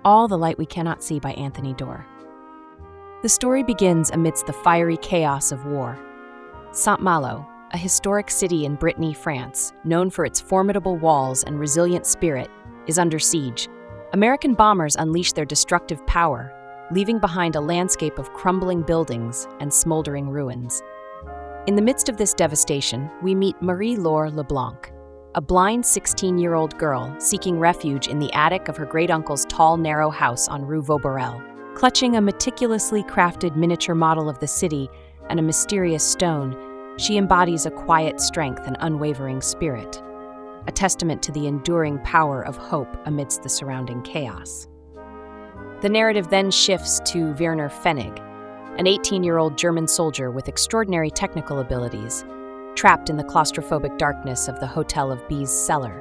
All the Light We Cannot See by Anthony Doerr. The story begins amidst the fiery chaos of war. Saint-Malo, a historic city in Brittany, France, known for its formidable walls and resilient spirit, is under siege. American bombers unleash their destructive power, leaving behind a landscape of crumbling buildings and smoldering ruins. In the midst of this devastation, we meet Marie-Laure LeBlanc, a blind 16-year-old girl seeking refuge in the attic of her great-uncle's tall, narrow house on Rue Vaugberel. Clutching a meticulously crafted miniature model of the city and a mysterious stone, she embodies a quiet strength and unwavering spirit, a testament to the enduring power of hope amidst the surrounding chaos. The narrative then shifts to Werner, an 18-year-old German soldier with extraordinary technical abilities, trapped in the claustrophobic darkness of the Hotel of B's cellar.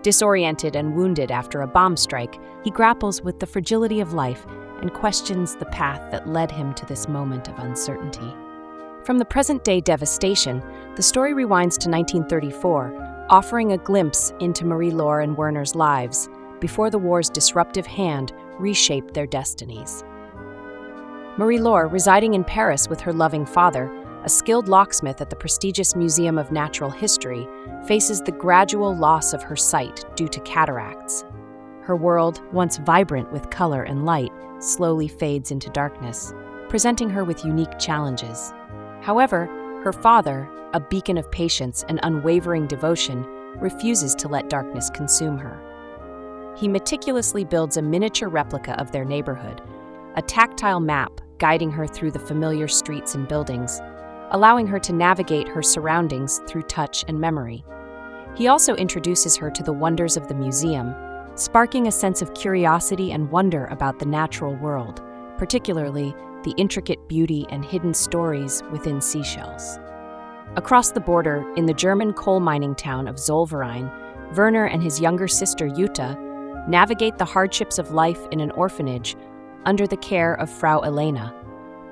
Disoriented and wounded after a bomb strike, he grapples with the fragility of life and questions the path that led him to this moment of uncertainty. From the present-day devastation, the story rewinds to 1934, offering a glimpse into Marie-Laure and Werner's lives before the war's disruptive hand reshaped their destinies. Marie-Laure, residing in Paris with her loving father, a skilled locksmith at the prestigious Museum of Natural History, faces the gradual loss of her sight due to cataracts. Her world, once vibrant with color and light, slowly fades into darkness, presenting her with unique challenges. However, her father, a beacon of patience and unwavering devotion, refuses to let darkness consume her. He meticulously builds a miniature replica of their neighborhood, a tactile map guiding her through the familiar streets and buildings, allowing her to navigate her surroundings through touch and memory. He also introduces her to the wonders of the museum, sparking a sense of curiosity and wonder about the natural world, particularly the intricate beauty and hidden stories within seashells. Across the border, in the German coal mining town of Zollverein, Werner and his younger sister Jutta navigate the hardships of life in an orphanage under the care of Frau Elena,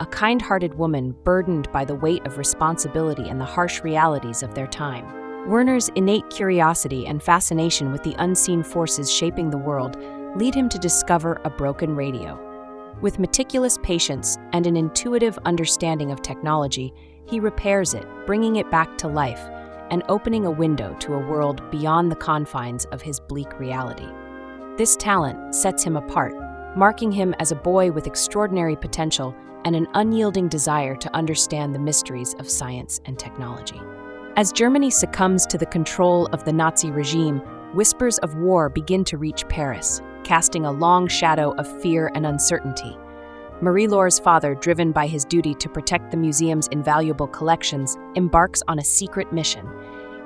a kind-hearted woman burdened by the weight of responsibility and the harsh realities of their time. Werner's innate curiosity and fascination with the unseen forces shaping the world lead him to discover a broken radio. With meticulous patience and an intuitive understanding of technology, he repairs it, bringing it back to life and opening a window to a world beyond the confines of his bleak reality. This talent sets him apart, marking him as a boy with extraordinary potential and an unyielding desire to understand the mysteries of science and technology. As Germany succumbs to the control of the Nazi regime, whispers of war begin to reach Paris, casting a long shadow of fear and uncertainty. Marie-Laure's father, driven by his duty to protect the museum's invaluable collections, embarks on a secret mission.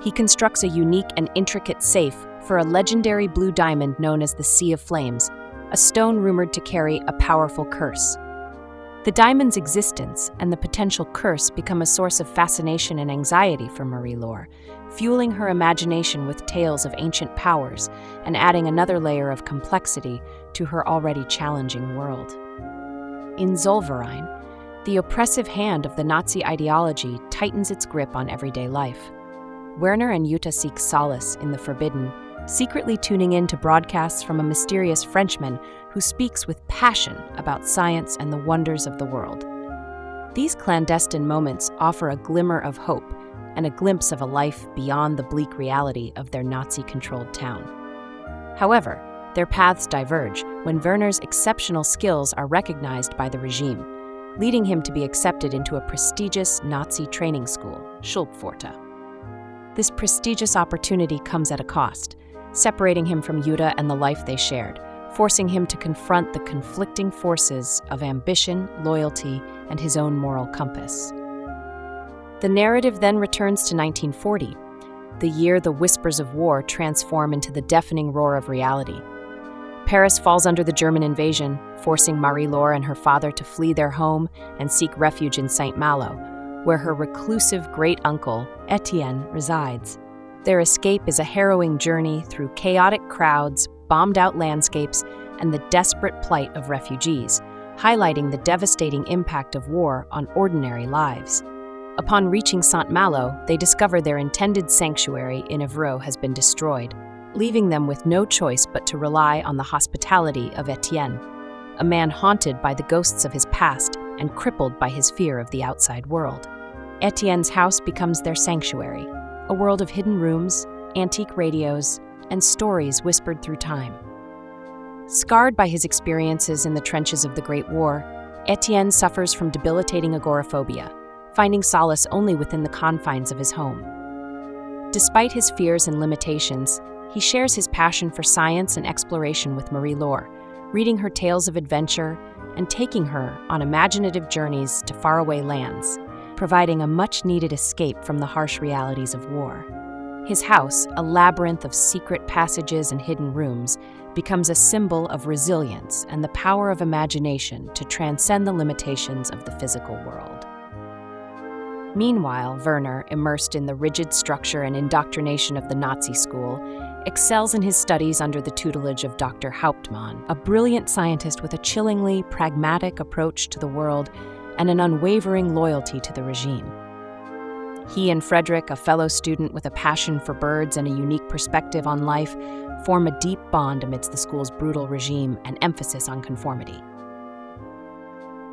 He constructs a unique and intricate safe for a legendary blue diamond known as the Sea of Flames, a stone rumored to carry a powerful curse. The diamond's existence and the potential curse become a source of fascination and anxiety for Marie-Laure, fueling her imagination with tales of ancient powers and adding another layer of complexity to her already challenging world. In Zollverein, the oppressive hand of the Nazi ideology tightens its grip on everyday life. Werner and Jutta seek solace in the forbidden, secretly tuning in to broadcasts from a mysterious Frenchman who speaks with passion about science and the wonders of the world. These clandestine moments offer a glimmer of hope and a glimpse of a life beyond the bleak reality of their Nazi-controlled town. However, their paths diverge when Werner's exceptional skills are recognized by the regime, leading him to be accepted into a prestigious Nazi training school, Schulpforta. This prestigious opportunity comes at a cost, separating him from Jutta and the life they shared, forcing him to confront the conflicting forces of ambition, loyalty, and his own moral compass. The narrative then returns to 1940, the year the whispers of war transform into the deafening roar of reality. Paris falls under the German invasion, forcing Marie-Laure and her father to flee their home and seek refuge in Saint-Malo, where her reclusive great-uncle, Etienne, resides. Their escape is a harrowing journey through chaotic crowds, bombed-out landscapes, and the desperate plight of refugees, highlighting the devastating impact of war on ordinary lives. Upon reaching Saint-Malo, they discover their intended sanctuary in Évreux has been destroyed, leaving them with no choice but to rely on the hospitality of Etienne, a man haunted by the ghosts of his past and crippled by his fear of the outside world. Etienne's house becomes their sanctuary, a world of hidden rooms, antique radios, and stories whispered through time. Scarred by his experiences in the trenches of the Great War, Etienne suffers from debilitating agoraphobia, finding solace only within the confines of his home. Despite his fears and limitations, he shares his passion for science and exploration with Marie-Laure, reading her tales of adventure and taking her on imaginative journeys to faraway lands, providing a much-needed escape from the harsh realities of war. His house, a labyrinth of secret passages and hidden rooms, becomes a symbol of resilience and the power of imagination to transcend the limitations of the physical world. Meanwhile, Werner, immersed in the rigid structure and indoctrination of the Nazi school, excels in his studies under the tutelage of Dr. Hauptmann, a brilliant scientist with a chillingly pragmatic approach to the world and an unwavering loyalty to the regime. He and Frederick, a fellow student with a passion for birds and a unique perspective on life, form a deep bond amidst the school's brutal regime and emphasis on conformity.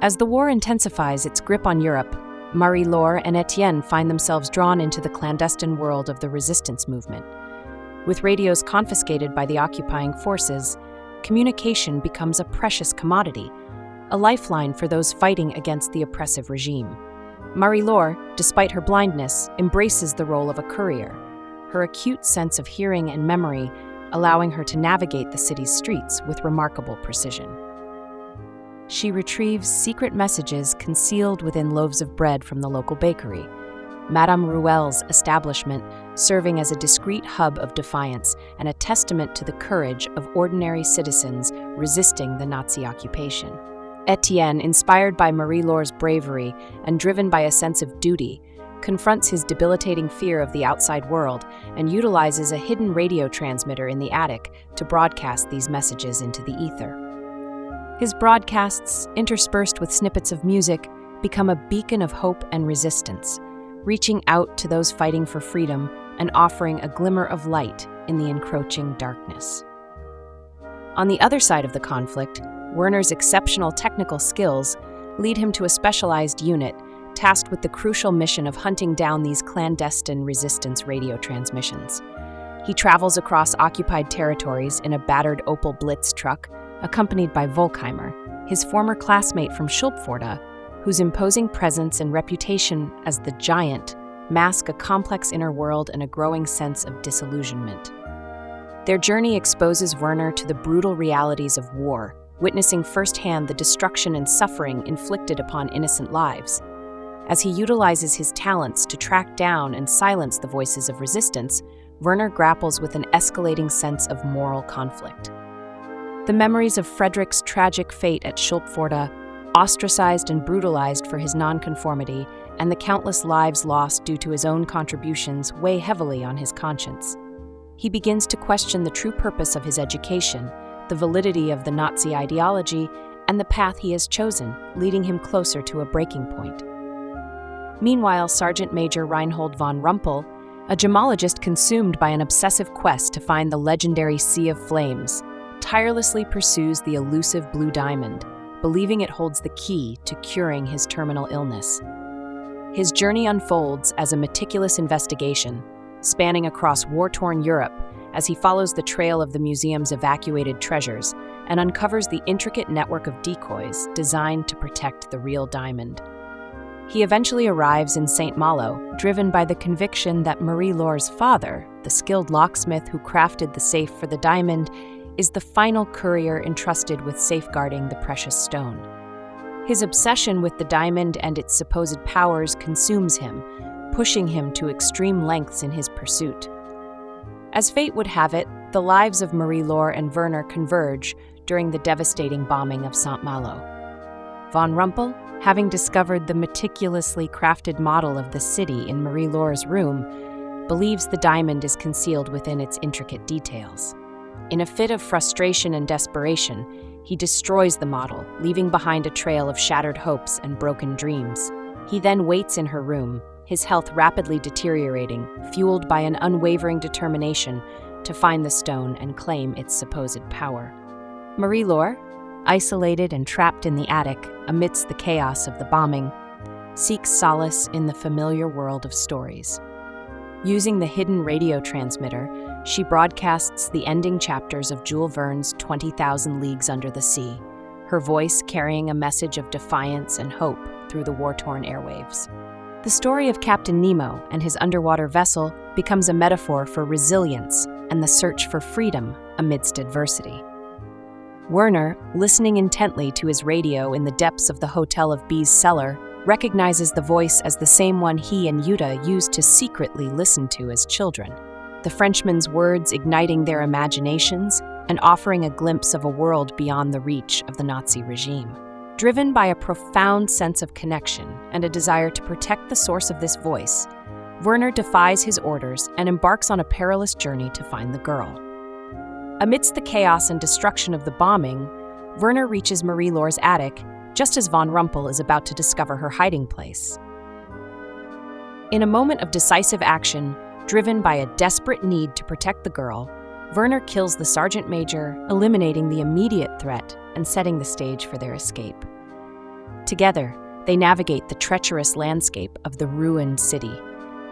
As the war intensifies its grip on Europe, Marie-Laure and Etienne find themselves drawn into the clandestine world of the resistance movement. With radios confiscated by the occupying forces, communication becomes a precious commodity, a lifeline for those fighting against the oppressive regime. Marie-Laure, despite her blindness, embraces the role of a courier, her acute sense of hearing and memory allowing her to navigate the city's streets with remarkable precision. She retrieves secret messages concealed within loaves of bread from the local bakery, Madame Rouel's establishment serving as a discreet hub of defiance and a testament to the courage of ordinary citizens resisting the Nazi occupation. Etienne, inspired by Marie-Laure's bravery and driven by a sense of duty, confronts his debilitating fear of the outside world and utilizes a hidden radio transmitter in the attic to broadcast these messages into the ether. His broadcasts, interspersed with snippets of music, become a beacon of hope and resistance, reaching out to those fighting for freedom and offering a glimmer of light in the encroaching darkness. On the other side of the conflict, Werner's exceptional technical skills lead him to a specialized unit tasked with the crucial mission of hunting down these clandestine resistance radio transmissions. He travels across occupied territories in a battered Opel Blitz truck, accompanied by Volkheimer, his former classmate from Schulpforta, whose imposing presence and reputation as the giant mask a complex inner world and a growing sense of disillusionment. Their journey exposes Werner to the brutal realities of war, witnessing firsthand the destruction and suffering inflicted upon innocent lives. As he utilizes his talents to track down and silence the voices of resistance, Werner grapples with an escalating sense of moral conflict. The memories of Frederick's tragic fate at Schulpforta, ostracized and brutalized for his nonconformity, and the countless lives lost due to his own contributions weigh heavily on his conscience. He begins to question the true purpose of his education, the validity of the Nazi ideology, and the path he has chosen, leading him closer to a breaking point. Meanwhile, Sergeant Major Reinhold von Rumpel, a gemologist consumed by an obsessive quest to find the legendary Sea of Flames, tirelessly pursues the elusive blue diamond, believing it holds the key to curing his terminal illness. His journey unfolds as a meticulous investigation, spanning across war-torn Europe as he follows the trail of the museum's evacuated treasures and uncovers the intricate network of decoys designed to protect the real diamond. He eventually arrives in Saint-Malo, driven by the conviction that Marie-Laure's father, the skilled locksmith who crafted the safe for the diamond, is the final courier entrusted with safeguarding the precious stone. His obsession with the diamond and its supposed powers consumes him, pushing him to extreme lengths in his pursuit. As fate would have it, the lives of Marie-Laure and Werner converge during the devastating bombing of Saint-Malo. Von Rumpel, having discovered the meticulously crafted model of the city in Marie-Laure's room, believes the diamond is concealed within its intricate details. In a fit of frustration and desperation, he destroys the model, leaving behind a trail of shattered hopes and broken dreams. He then waits in her room, his health rapidly deteriorating, fueled by an unwavering determination to find the stone and claim its supposed power. Marie-Laure, isolated and trapped in the attic amidst the chaos of the bombing, seeks solace in the familiar world of stories. Using the hidden radio transmitter, she broadcasts the ending chapters of Jules Verne's 20,000 Leagues Under the Sea, her voice carrying a message of defiance and hope through the war-torn airwaves. The story of Captain Nemo and his underwater vessel becomes a metaphor for resilience and the search for freedom amidst adversity. Werner, listening intently to his radio in the depths of the Hotel of B's cellar, recognizes the voice as the same one he and Jutta used to secretly listen to as children, the Frenchman's words igniting their imaginations and offering a glimpse of a world beyond the reach of the Nazi regime. Driven by a profound sense of connection and a desire to protect the source of this voice, Werner defies his orders and embarks on a perilous journey to find the girl. Amidst the chaos and destruction of the bombing, Werner reaches Marie-Laure's attic just as von Rumpel is about to discover her hiding place. In a moment of decisive action, driven by a desperate need to protect the girl, Werner kills the sergeant major, eliminating the immediate threat and setting the stage for their escape. Together, they navigate the treacherous landscape of the ruined city,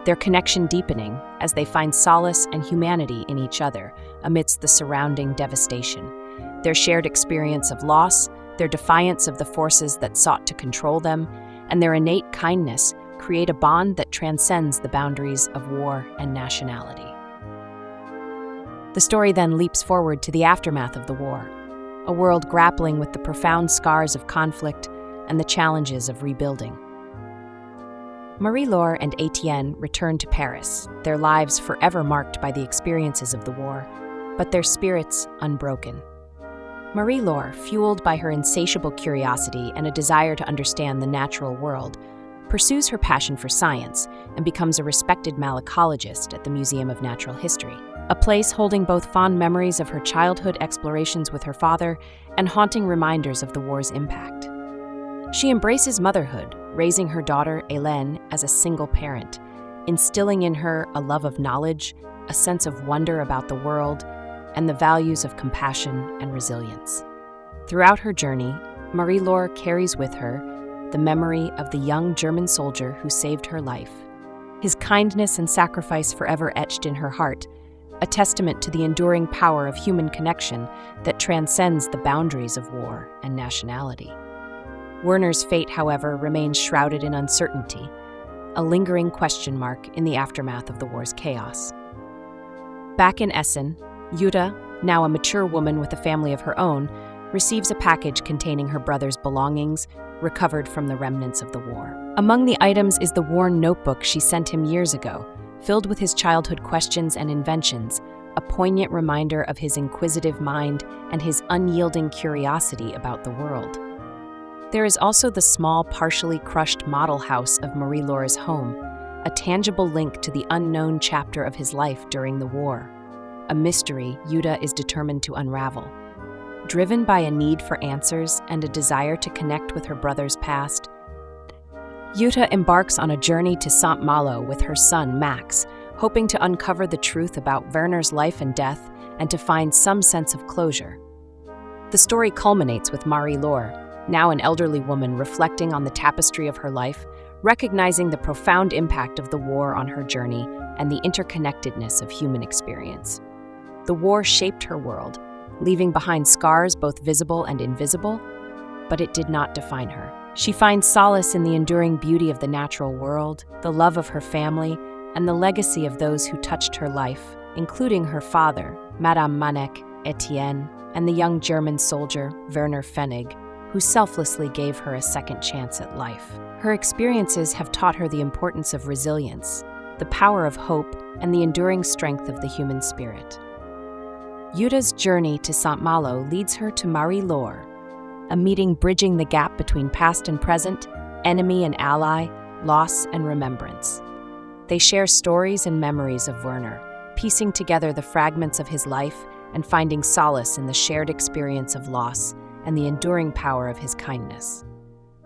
their connection deepening as they find solace and humanity in each other amidst the surrounding devastation. Their shared experience of loss, their defiance of the forces that sought to control them, and their innate kindness create a bond that transcends the boundaries of war and nationality. The story then leaps forward to the aftermath of the war, a world grappling with the profound scars of conflict and the challenges of rebuilding. Marie-Laure and Etienne return to Paris, their lives forever marked by the experiences of the war, but their spirits unbroken. Marie-Laure, fueled by her insatiable curiosity and a desire to understand the natural world, pursues her passion for science and becomes a respected malacologist at the Museum of Natural History, a place holding both fond memories of her childhood explorations with her father and haunting reminders of the war's impact. She embraces motherhood, raising her daughter, Hélène, as a single parent, instilling in her a love of knowledge, a sense of wonder about the world, and the values of compassion and resilience. Throughout her journey, Marie-Laure carries with her the memory of the young German soldier who saved her life, his kindness and sacrifice forever etched in her heart, a testament to the enduring power of human connection that transcends the boundaries of war and nationality. Werner's fate, however, remains shrouded in uncertainty, a lingering question mark in the aftermath of the war's chaos. Back in Essen, Jutta, now a mature woman with a family of her own, receives a package containing her brother's belongings, recovered from the remnants of the war. Among the items is the worn notebook she sent him years ago, filled with his childhood questions and inventions, a poignant reminder of his inquisitive mind and his unyielding curiosity about the world. There is also the small, partially crushed model house of Marie-Laure's home, a tangible link to the unknown chapter of his life during the war, a mystery Jutta is determined to unravel. Driven by a need for answers and a desire to connect with her brother's past, Jutta embarks on a journey to Saint-Malo with her son, Max, hoping to uncover the truth about Werner's life and death and to find some sense of closure. The story culminates with Marie-Laure, now an elderly woman reflecting on the tapestry of her life, recognizing the profound impact of the war on her journey and the interconnectedness of human experience. The war shaped her world, leaving behind scars both visible and invisible, but it did not define her. She finds solace in the enduring beauty of the natural world, the love of her family, and the legacy of those who touched her life, including her father, Madame Manek, Etienne, and the young German soldier, Werner Pfennig, who selflessly gave her a second chance at life. Her experiences have taught her the importance of resilience, the power of hope, and the enduring strength of the human spirit. Jutta's journey to Saint-Malo leads her to Marie-Laure, a meeting bridging the gap between past and present, enemy and ally, loss and remembrance. They share stories and memories of Werner, piecing together the fragments of his life and finding solace in the shared experience of loss and the enduring power of his kindness.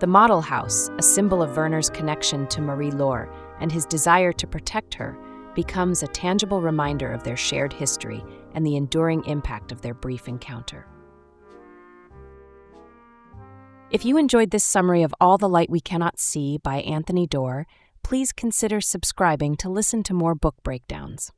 The model house, a symbol of Werner's connection to Marie-Laure and his desire to protect her, becomes a tangible reminder of their shared history and the enduring impact of their brief encounter. If you enjoyed this summary of All the Light We Cannot See by Anthony Doerr, please consider subscribing to listen to more book breakdowns.